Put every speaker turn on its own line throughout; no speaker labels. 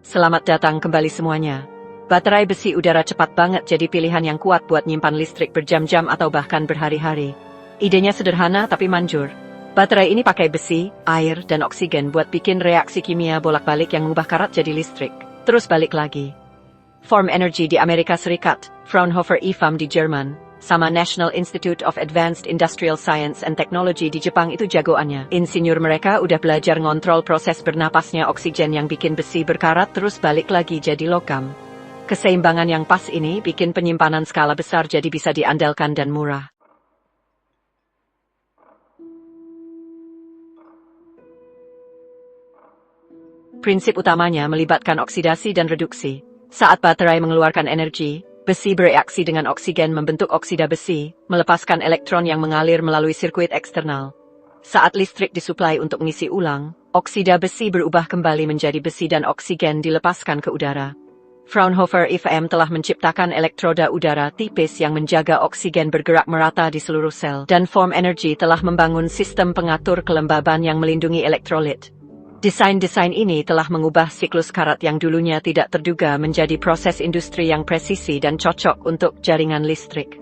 Selamat datang kembali semuanya. Baterai besi udara cepat banget jadi pilihan yang kuat buat nyimpan listrik berjam-jam atau bahkan berhari-hari. Idenya sederhana tapi manjur. Baterai ini pakai besi, air, dan oksigen buat bikin reaksi kimia bolak-balik yang mengubah karat jadi listrik. Terus balik lagi. Form Energy di Amerika Serikat, Fraunhofer IFAM di Jerman, sama National Institute of Advanced Industrial Science and Technology di Jepang itu jagoannya. Insinyur mereka udah belajar ngontrol proses bernapasnya oksigen yang bikin besi berkarat terus balik lagi jadi logam. Keseimbangan yang pas ini bikin penyimpanan skala besar jadi bisa diandalkan dan murah. Prinsip utamanya melibatkan oksidasi dan reduksi. Saat baterai mengeluarkan energi, besi bereaksi dengan oksigen membentuk oksida besi, melepaskan elektron yang mengalir melalui sirkuit eksternal. Saat listrik disuplai untuk mengisi ulang, oksida besi berubah kembali menjadi besi dan oksigen dilepaskan ke udara. Fraunhofer IFAM telah menciptakan elektroda udara tipis yang menjaga oksigen bergerak merata di seluruh sel, dan Form Energy telah membangun sistem pengatur kelembaban yang melindungi elektrolit. Desain-desain ini telah mengubah siklus karat yang dulunya tidak terduga menjadi proses industri yang presisi dan cocok untuk jaringan listrik.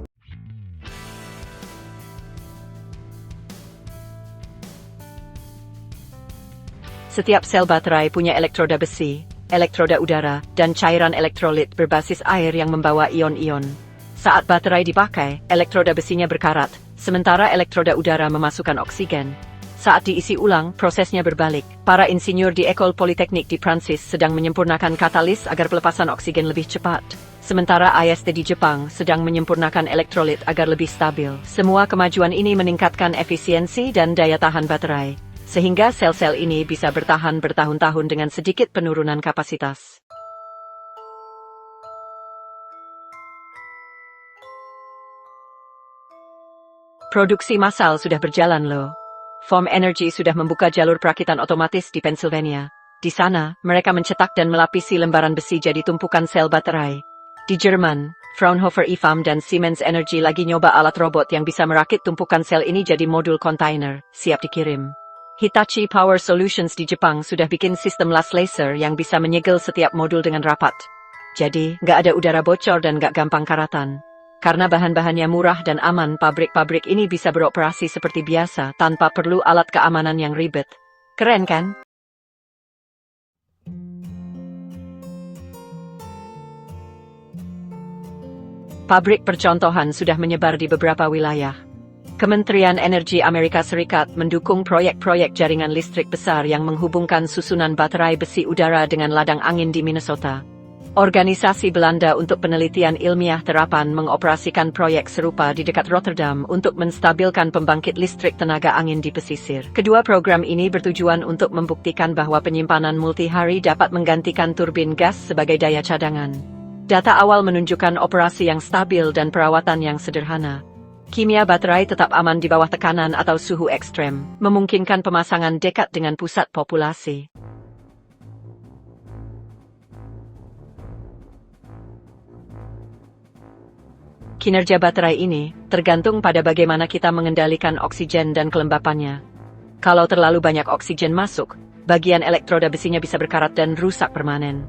Setiap sel baterai punya elektroda besi, elektroda udara, dan cairan elektrolit berbasis air yang membawa ion-ion. Saat baterai dipakai, elektroda besinya berkarat, sementara elektroda udara memasukkan oksigen. Saat diisi ulang, prosesnya berbalik. Para insinyur di École Polytechnique di Prancis sedang menyempurnakan katalis agar pelepasan oksigen lebih cepat. Sementara IST di Jepang sedang menyempurnakan elektrolit agar lebih stabil. Semua kemajuan ini meningkatkan efisiensi dan daya tahan baterai, sehingga sel-sel ini bisa bertahan bertahun-tahun dengan sedikit penurunan kapasitas. Produksi massal sudah berjalan loh. Form Energy sudah membuka jalur perakitan otomatis di Pennsylvania. Di sana, mereka mencetak dan melapisi lembaran besi jadi tumpukan sel baterai. Di Jerman, Fraunhofer IFAM dan Siemens Energy lagi nyoba alat robot yang bisa merakit tumpukan sel ini jadi modul kontainer, siap dikirim. Hitachi Power Solutions di Jepang sudah bikin sistem las laser yang bisa menyegel setiap modul dengan rapat. Jadi, nggak ada udara bocor dan nggak gampang karatan. Karena bahan-bahannya murah dan aman, pabrik-pabrik ini bisa beroperasi seperti biasa tanpa perlu alat keamanan yang ribet. Keren kan? Pabrik percontohan sudah menyebar di beberapa wilayah. Kementerian Energi Amerika Serikat mendukung proyek-proyek jaringan listrik besar yang menghubungkan susunan baterai besi udara dengan ladang angin di Minnesota. Organisasi Belanda untuk Penelitian Ilmiah Terapan mengoperasikan proyek serupa di dekat Rotterdam untuk menstabilkan pembangkit listrik tenaga angin di pesisir. Kedua program ini bertujuan untuk membuktikan bahwa penyimpanan multi-hari dapat menggantikan turbin gas sebagai daya cadangan. Data awal menunjukkan operasi yang stabil dan perawatan yang sederhana. Kimia baterai tetap aman di bawah tekanan atau suhu ekstrem, memungkinkan pemasangan dekat dengan pusat populasi. Kinerja baterai ini tergantung pada bagaimana kita mengendalikan oksigen dan kelembapannya. Kalau terlalu banyak oksigen masuk, bagian elektroda besinya bisa berkarat dan rusak permanen.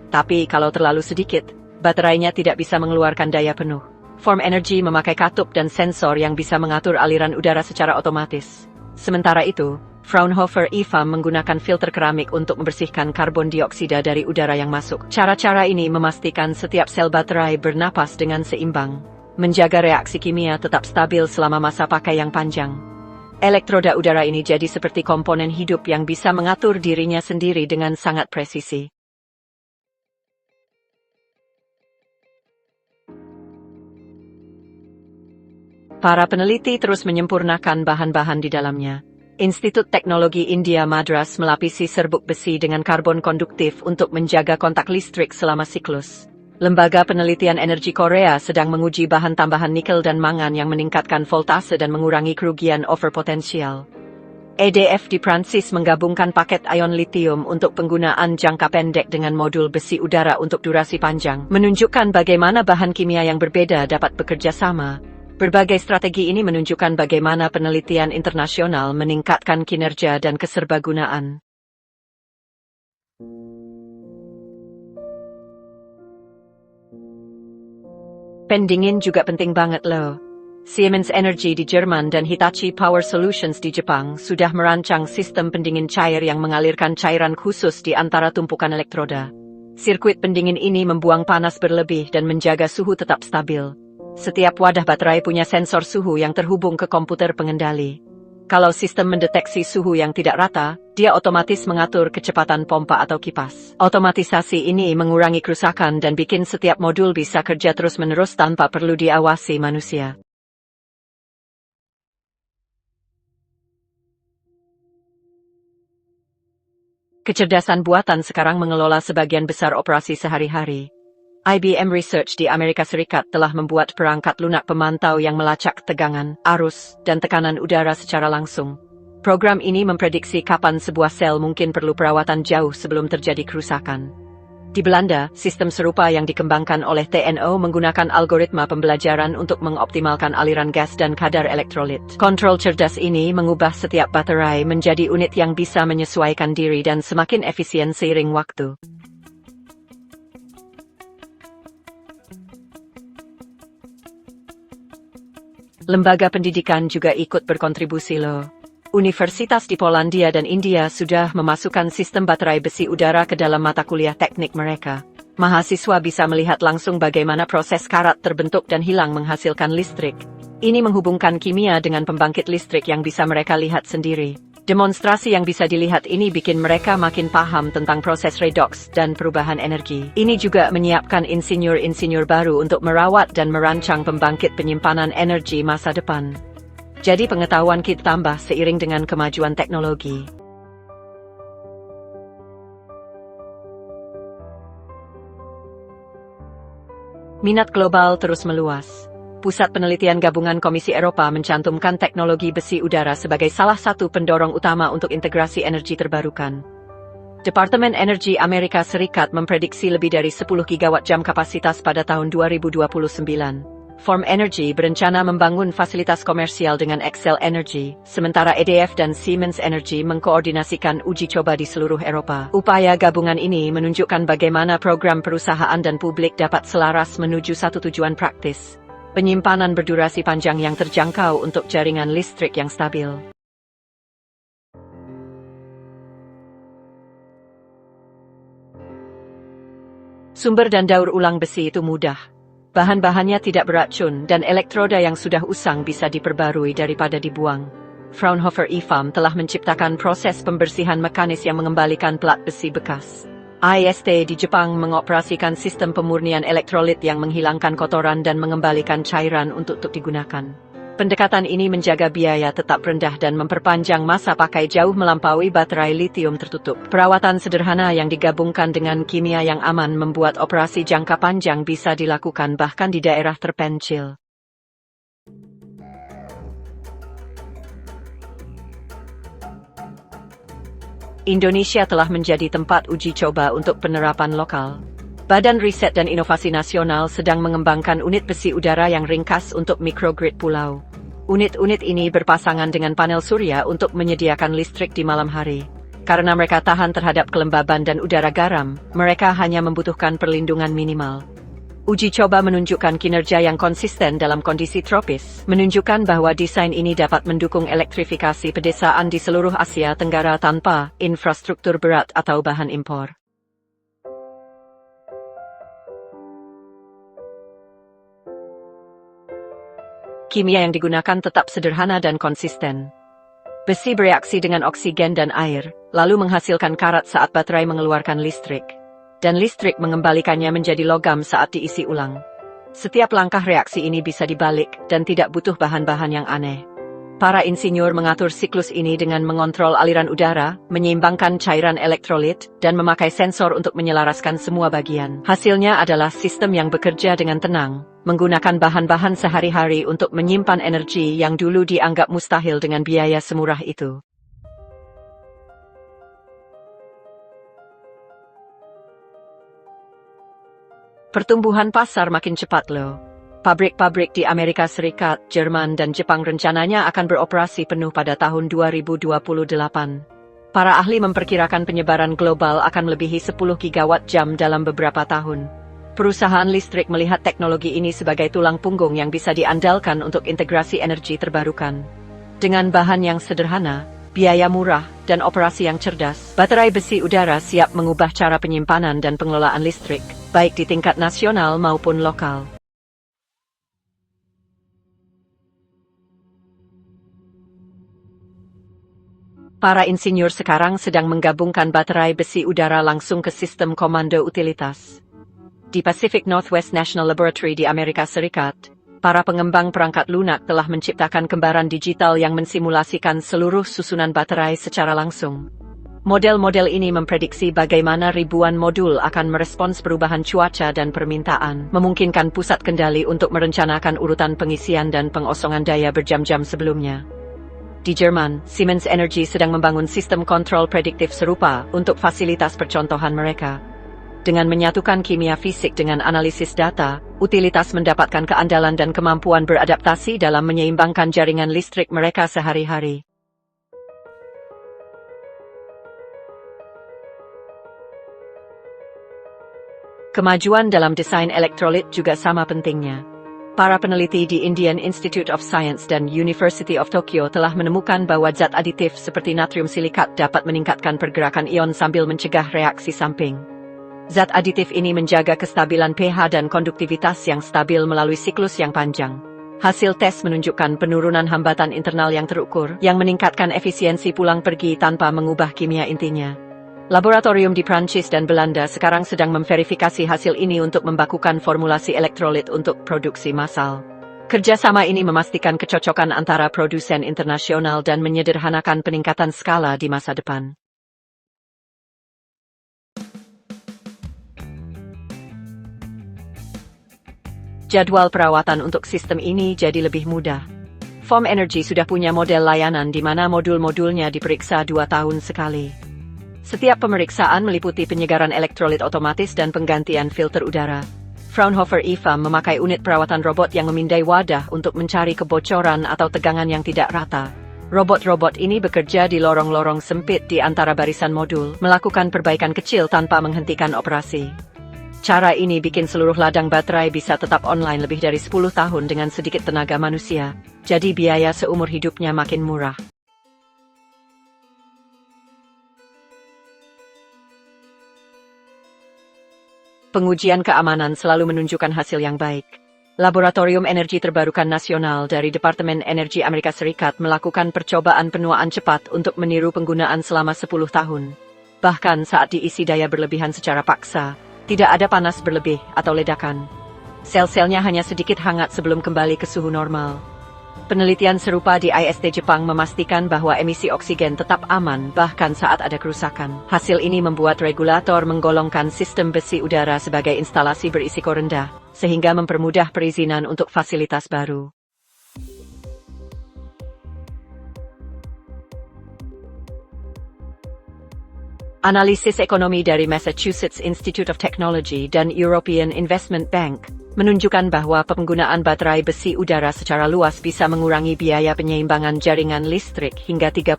Tapi kalau terlalu sedikit, baterainya tidak bisa mengeluarkan daya penuh. Form Energy memakai katup dan sensor yang bisa mengatur aliran udara secara otomatis. Sementara itu, Fraunhofer IFAM menggunakan filter keramik untuk membersihkan karbon dioksida dari udara yang masuk. Cara-cara ini memastikan setiap sel baterai bernapas dengan seimbang, menjaga reaksi kimia tetap stabil selama masa pakai yang panjang. Elektroda udara ini jadi seperti komponen hidup yang bisa mengatur dirinya sendiri dengan sangat presisi. Para peneliti terus menyempurnakan bahan-bahan di dalamnya. Institut Teknologi India Madras melapisi serbuk besi dengan karbon konduktif untuk menjaga kontak listrik selama siklus. Lembaga Penelitian Energi Korea sedang menguji bahan tambahan nikel dan mangan yang meningkatkan voltase dan mengurangi kerugian overpotensial. EDF di Prancis menggabungkan paket ion litium untuk penggunaan jangka pendek dengan modul besi udara untuk durasi panjang, menunjukkan bagaimana bahan kimia yang berbeda dapat bekerja sama. Berbagai strategi ini menunjukkan bagaimana penelitian internasional meningkatkan kinerja dan keserbagunaan. Pendingin juga penting banget loh. Siemens Energy di Jerman dan Hitachi Power Solutions di Jepang sudah merancang sistem pendingin cair yang mengalirkan cairan khusus di antara tumpukan elektroda. Sirkuit pendingin ini membuang panas berlebih dan menjaga suhu tetap stabil. Setiap wadah baterai punya sensor suhu yang terhubung ke komputer pengendali. Kalau sistem mendeteksi suhu yang tidak rata, dia otomatis mengatur kecepatan pompa atau kipas. Otomatisasi ini mengurangi kerusakan dan bikin setiap modul bisa kerja terus-menerus tanpa perlu diawasi manusia. Kecerdasan buatan sekarang mengelola sebagian besar operasi sehari-hari. IBM Research di Amerika Serikat telah membuat perangkat lunak pemantau yang melacak tegangan, arus, dan tekanan udara secara langsung. Program ini memprediksi kapan sebuah sel mungkin perlu perawatan jauh sebelum terjadi kerusakan. Di Belanda, sistem serupa yang dikembangkan oleh TNO menggunakan algoritma pembelajaran untuk mengoptimalkan aliran gas dan kadar elektrolit. Kontrol cerdas ini mengubah setiap baterai menjadi unit yang bisa menyesuaikan diri dan semakin efisien seiring waktu. Lembaga pendidikan juga ikut berkontribusi loh. Universitas di Polandia dan India sudah memasukkan sistem baterai besi udara ke dalam mata kuliah teknik mereka. Mahasiswa bisa melihat langsung bagaimana proses karat terbentuk dan hilang menghasilkan listrik. Ini menghubungkan kimia dengan pembangkit listrik yang bisa mereka lihat sendiri. Demonstrasi yang bisa dilihat ini bikin mereka makin paham tentang proses redoks dan perubahan energi. Ini juga menyiapkan insinyur-insinyur baru untuk merawat dan merancang pembangkit penyimpanan energi masa depan. Jadi pengetahuan kita tambah seiring dengan kemajuan teknologi. Minat global terus meluas. Pusat Penelitian Gabungan Komisi Eropa mencantumkan teknologi besi udara sebagai salah satu pendorong utama untuk integrasi energi terbarukan. Departemen Energi Amerika Serikat memprediksi lebih dari 10 gigawatt jam kapasitas pada tahun 2029. Form Energy berencana membangun fasilitas komersial dengan Excel Energy, sementara EDF dan Siemens Energy mengkoordinasikan uji coba di seluruh Eropa. Upaya gabungan ini menunjukkan bagaimana program perusahaan dan publik dapat selaras menuju satu tujuan praktis. Penyimpanan berdurasi panjang yang terjangkau untuk jaringan listrik yang stabil. Sumber dan daur ulang besi itu mudah. Bahan-bahannya tidak beracun dan elektroda yang sudah usang bisa diperbarui daripada dibuang. Fraunhofer IFAM telah menciptakan proses pembersihan mekanis yang mengembalikan plat besi bekas. IST di Jepang mengoperasikan sistem pemurnian elektrolit yang menghilangkan kotoran dan mengembalikan cairan untuk digunakan. Pendekatan ini menjaga biaya tetap rendah dan memperpanjang masa pakai jauh melampaui baterai litium tertutup. Perawatan sederhana yang digabungkan dengan kimia yang aman membuat operasi jangka panjang bisa dilakukan bahkan di daerah terpencil. Indonesia telah menjadi tempat uji coba untuk penerapan lokal. Badan Riset dan Inovasi Nasional sedang mengembangkan unit besi udara yang ringkas untuk microgrid pulau. Unit-unit ini berpasangan dengan panel surya untuk menyediakan listrik di malam hari. Karena mereka tahan terhadap kelembaban dan udara garam, mereka hanya membutuhkan perlindungan minimal. Uji coba menunjukkan kinerja yang konsisten dalam kondisi tropis, menunjukkan bahwa desain ini dapat mendukung elektrifikasi pedesaan di seluruh Asia Tenggara tanpa infrastruktur berat atau bahan impor. Kimia yang digunakan tetap sederhana dan konsisten. Besi bereaksi dengan oksigen dan air, lalu menghasilkan karat saat baterai mengeluarkan listrik. Dan listrik mengembalikannya menjadi logam saat diisi ulang. Setiap langkah reaksi ini bisa dibalik dan tidak butuh bahan-bahan yang aneh. Para insinyur mengatur siklus ini dengan mengontrol aliran udara, menyeimbangkan cairan elektrolit, dan memakai sensor untuk menyelaraskan semua bagian. Hasilnya adalah sistem yang bekerja dengan tenang, menggunakan bahan-bahan sehari-hari untuk menyimpan energi yang dulu dianggap mustahil dengan biaya semurah itu. Pertumbuhan pasar makin cepat loh. Pabrik-pabrik di Amerika Serikat, Jerman, dan Jepang rencananya akan beroperasi penuh pada tahun 2028. Para ahli memperkirakan penyebaran global akan melebihi 10 gigawatt jam dalam beberapa tahun. Perusahaan listrik melihat teknologi ini sebagai tulang punggung yang bisa diandalkan untuk integrasi energi terbarukan. Dengan bahan yang sederhana, biaya murah, dan operasi yang cerdas, baterai besi udara siap mengubah cara penyimpanan dan pengelolaan listrik, baik di tingkat nasional maupun lokal. Para insinyur sekarang sedang menggabungkan baterai besi udara langsung ke sistem komando utilitas. Di Pacific Northwest National Laboratory di Amerika Serikat, para pengembang perangkat lunak telah menciptakan kembaran digital yang mensimulasikan seluruh susunan baterai secara langsung. Model-model ini memprediksi bagaimana ribuan modul akan merespons perubahan cuaca dan permintaan, memungkinkan pusat kendali untuk merencanakan urutan pengisian dan pengosongan daya berjam-jam sebelumnya. Di Jerman, Siemens Energy sedang membangun sistem kontrol prediktif serupa untuk fasilitas percontohan mereka. Dengan menyatukan kimia fisik dengan analisis data, utilitas mendapatkan keandalan dan kemampuan beradaptasi dalam menyeimbangkan jaringan listrik mereka sehari-hari. Kemajuan dalam desain elektrolit juga sama pentingnya. Para peneliti di Indian Institute of Science dan University of Tokyo telah menemukan bahwa zat aditif seperti natrium silikat dapat meningkatkan pergerakan ion sambil mencegah reaksi samping. Zat aditif ini menjaga kestabilan pH dan konduktivitas yang stabil melalui siklus yang panjang. Hasil tes menunjukkan penurunan hambatan internal yang terukur, yang meningkatkan efisiensi pulang pergi tanpa mengubah kimia intinya. Laboratorium di Prancis dan Belanda sekarang sedang memverifikasi hasil ini untuk membakukan formulasi elektrolit untuk produksi massal. Kerjasama ini memastikan kecocokan antara produsen internasional dan menyederhanakan peningkatan skala di masa depan. Jadwal perawatan untuk sistem ini jadi lebih mudah. Form Energy sudah punya model layanan di mana modul-modulnya diperiksa 2 tahun sekali. Setiap pemeriksaan meliputi penyegaran elektrolit otomatis dan penggantian filter udara. Fraunhofer IFAM memakai unit perawatan robot yang memindai wadah untuk mencari kebocoran atau tegangan yang tidak rata. Robot-robot ini bekerja di lorong-lorong sempit di antara barisan modul, melakukan perbaikan kecil tanpa menghentikan operasi. Cara ini bikin seluruh ladang baterai bisa tetap online lebih dari 10 tahun dengan sedikit tenaga manusia, jadi biaya seumur hidupnya makin murah. Pengujian keamanan selalu menunjukkan hasil yang baik. Laboratorium Energi Terbarukan Nasional dari Departemen Energi Amerika Serikat melakukan percobaan penuaan cepat untuk meniru penggunaan selama 10 tahun. Bahkan saat diisi daya berlebihan secara paksa, tidak ada panas berlebih atau ledakan. Sel-selnya hanya sedikit hangat sebelum kembali ke suhu normal. Penelitian serupa di IST Jepang memastikan bahwa emisi oksigen tetap aman bahkan saat ada kerusakan. Hasil ini membuat regulator menggolongkan sistem besi udara sebagai instalasi berisiko rendah, sehingga mempermudah perizinan untuk fasilitas baru. Analisis ekonomi dari Massachusetts Institute of Technology dan European Investment Bank menunjukkan bahwa penggunaan baterai besi udara secara luas bisa mengurangi biaya penyeimbangan jaringan listrik hingga 30%.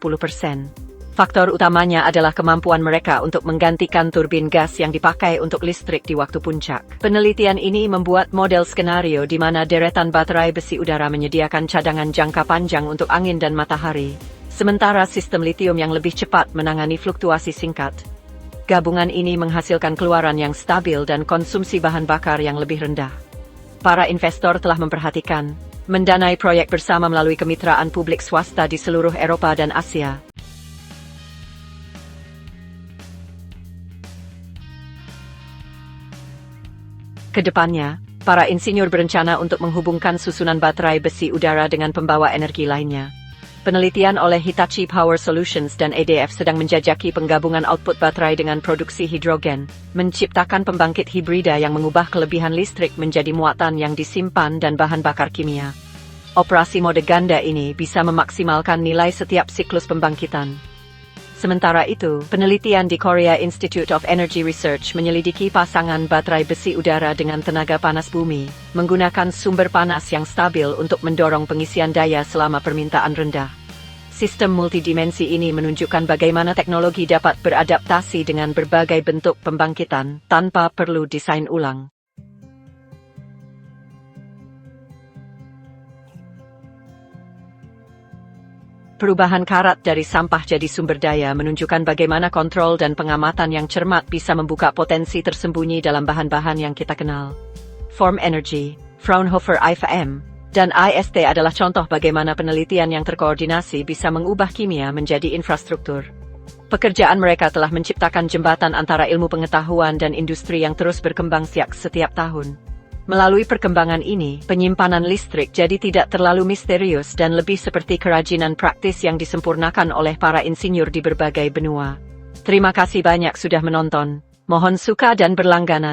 Faktor utamanya adalah kemampuan mereka untuk menggantikan turbin gas yang dipakai untuk listrik di waktu puncak. Penelitian ini membuat model skenario di mana deretan baterai besi udara menyediakan cadangan jangka panjang untuk angin dan matahari, sementara sistem litium yang lebih cepat menangani fluktuasi singkat. Gabungan ini menghasilkan keluaran yang stabil dan konsumsi bahan bakar yang lebih rendah. Para investor telah memperhatikan, mendanai proyek bersama melalui kemitraan publik swasta di seluruh Eropa dan Asia. Kedepannya, para insinyur berencana untuk menghubungkan susunan baterai besi udara dengan pembawa energi lainnya. Penelitian oleh Hitachi Power Solutions dan EDF sedang menjajaki penggabungan output baterai dengan produksi hidrogen, menciptakan pembangkit hibrida yang mengubah kelebihan listrik menjadi muatan yang disimpan dan bahan bakar kimia. Operasi mode ganda ini bisa memaksimalkan nilai setiap siklus pembangkitan. Sementara itu, penelitian di Korea Institute of Energy Research menyelidiki pasangan baterai besi udara dengan tenaga panas bumi, menggunakan sumber panas yang stabil untuk mendorong pengisian daya selama permintaan rendah. Sistem multidimensi ini menunjukkan bagaimana teknologi dapat beradaptasi dengan berbagai bentuk pembangkitan tanpa perlu desain ulang. Perubahan karat dari sampah jadi sumber daya menunjukkan bagaimana kontrol dan pengamatan yang cermat bisa membuka potensi tersembunyi dalam bahan-bahan yang kita kenal. Form Energy, Fraunhofer IFM, dan IST adalah contoh bagaimana penelitian yang terkoordinasi bisa mengubah kimia menjadi infrastruktur. Pekerjaan mereka telah menciptakan jembatan antara ilmu pengetahuan dan industri yang terus berkembang setiap tahun. Melalui perkembangan ini, penyimpanan listrik jadi tidak terlalu misterius dan lebih seperti kerajinan praktis yang disempurnakan oleh para insinyur di berbagai benua. Terima kasih banyak sudah menonton. Mohon suka dan berlangganan.